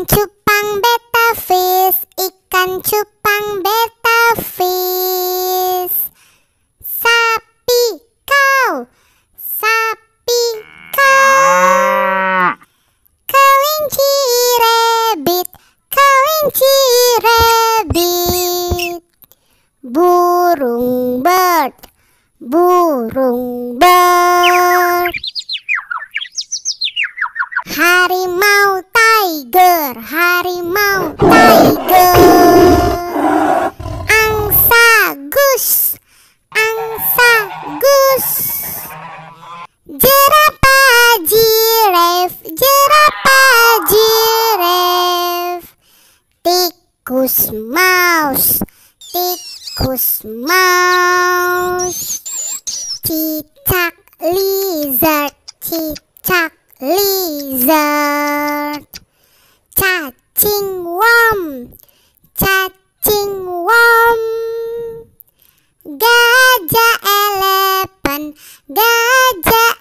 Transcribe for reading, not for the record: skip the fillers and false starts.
cupang beta fish, ikan cupang beta fish. Sapi kau, sapi kau. Kelinci rabbit, kelinci rabbit. Burung bird, burung bird. Harimau tiger, harimau tiger. Angsa goose, angsa goose. Jerapah giraffe, jerapah giraffe. Tikus mouse, tikus mouse. Cicak lizard, cicak lizard. Cacing worm, cacing worm. Gajah elephant, gajah